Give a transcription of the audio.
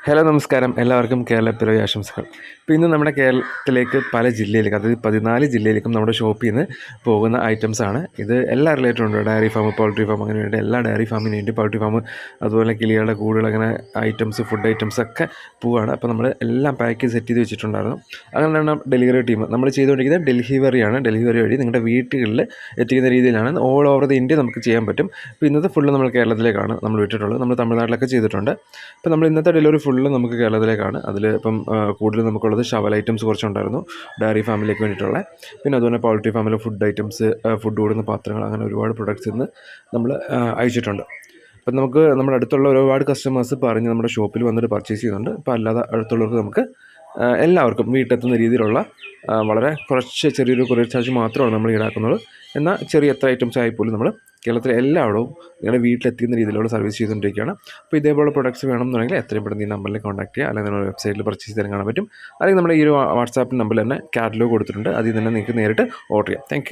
Hello നമസ്കാരം എല്ലാവർക്കും കേരളപ്പിറവി ആശംസകൾ. ഇപ്പോൾ ഇന്ന് നമ്മുടെ കേരളത്തിലേക്ക് പല ജില്ലയിലേക്ക് അതായത് 14 ജില്ലയിലേക്കും നമ്മുടെ ഷോപ്പിൽ നിന്ന് പോകുന്ന ഐറ്റംസാണ് ഇത്. എല്ലാം റിലേറ്റഡ് ഉണ്ട്. ഡയറി ഫാം, പൗൾട്രി ഫാം, അങ്ങനെ വേണ്ടി എല്ലാ ഡയറി ഫാമിന് വേണ്ടി പൗൾട്രി ഫാം, അതുപോലെ കിളികളുടെ കൂടുകൾ, അങ്ങനെ ഐറ്റംസ്, ഫുഡ് ഐറ്റംസ് ഒക്കെ പോവുകയാണ്. അപ്പോൾ നമ്മൾ എല്ലാം പാക്ക് ചെയ്ത് സെറ്റ് ചെയ്ത് വെച്ചിട്ടുണ്ടായിരുന്നു. അങ്ങനെയാണ് ഡെലിവറി ടീം നമ്മൾ ചെയ്തുകൊണ്ടിരിക്കുന്നത്. ഡെലിവറി വഴി നിങ്ങളുടെ വീടുകളിൽ എത്തിക്കുന്ന രീതിയിലാണ്. ഓൾ ഓവർ ദി ഇന്ത്യ നമുക്ക് ചെയ്യാൻ പറ്റും. ഇപ്പോൾ ഇന്നത്തെ ഫുള്ള് നമ്മൾ കേരളത്തിലേക്കാണ് നമ്മൾ വിട്ടിട്ടുള്ളത്. നമ്മൾ തമിഴ്നാട്ടിലൊക്കെ ചെയ്തിട്ടുണ്ട്. ഇപ്പോൾ നമ്മൾ ഇന്നത്തെ ഡെലിവറി ഫുള്ള് നമുക്ക് കേരളത്തിലേക്കാണ്. അതിൽ ഇപ്പം കൂടുതൽ നമുക്കുള്ളത് ഷവൽ ഐറ്റംസ് കുറച്ചുണ്ടായിരുന്നു, ഡയറി ഫാമിലേക്ക് വേണ്ടിയിട്ടുള്ള. പിന്നെ അതുപോലെ പൗൾട്രി ഫാമിലെ ഫുഡ് ഐറ്റംസ്, ഫുഡ് കൂടുന്ന പാത്രങ്ങൾ, അങ്ങനെ ഒരുപാട് പ്രൊഡക്ട്സ് ഇന്ന് നമ്മൾ അയച്ചിട്ടുണ്ട്. അപ്പം നമുക്ക് നമ്മുടെ അടുത്തുള്ള ഒരുപാട് കസ്റ്റമേഴ്സ് പറഞ്ഞ് നമ്മുടെ ഷോപ്പിൽ വന്നിട്ട് പർച്ചേസ് ചെയ്യുന്നുണ്ട്. അപ്പോൾ അല്ലാതെ അടുത്തുള്ളവർക്ക് നമുക്ക് എല്ലാവർക്കും വീട്ടിലെത്തുന്ന രീതിയിലുള്ള വളരെ കുറച്ച് ചെറിയൊരു കൊറിയർ ചാർജ് മാത്രമാണ് നമ്മൾ ഈടാക്കുന്നത്. എന്നാൽ ചെറിയ എത്ര ഐറ്റംസ് ആയിപ്പോലും നമ്മൾ കേരളത്തിലെ എല്ലായിടവും നിങ്ങളുടെ വീട്ടിലെത്തിക്കുന്ന രീതിയിലുള്ള സർവീസ് ചെയ്തുകൊണ്ടിരിക്കുകയാണ്. അപ്പോൾ ഇതേപോലെ പ്രൊഡക്ട്സ് വേണമെന്നുണ്ടെങ്കിൽ എത്രയും പെട്ടെന്ന് ഈ നമ്പറിൽ കോൺടാക്ട് ചെയ്യുക. അല്ലെങ്കിൽ നമ്മുടെ വെബ്സൈറ്റിൽ പർച്ചേസ് ചെയ്യാൻ കാണാൻ പറ്റും. അല്ലെങ്കിൽ നമ്മുടെ ഈ ഒരു വാട്സാപ്പ് നമ്പറിൽ തന്നെ കാറ്റലോഗ് കൊടുത്തിട്ടുണ്ട്. അതിൽ തന്നെ നിങ്ങൾക്ക് നേരിട്ട് ഓർഡർ ചെയ്യാം. താങ്ക്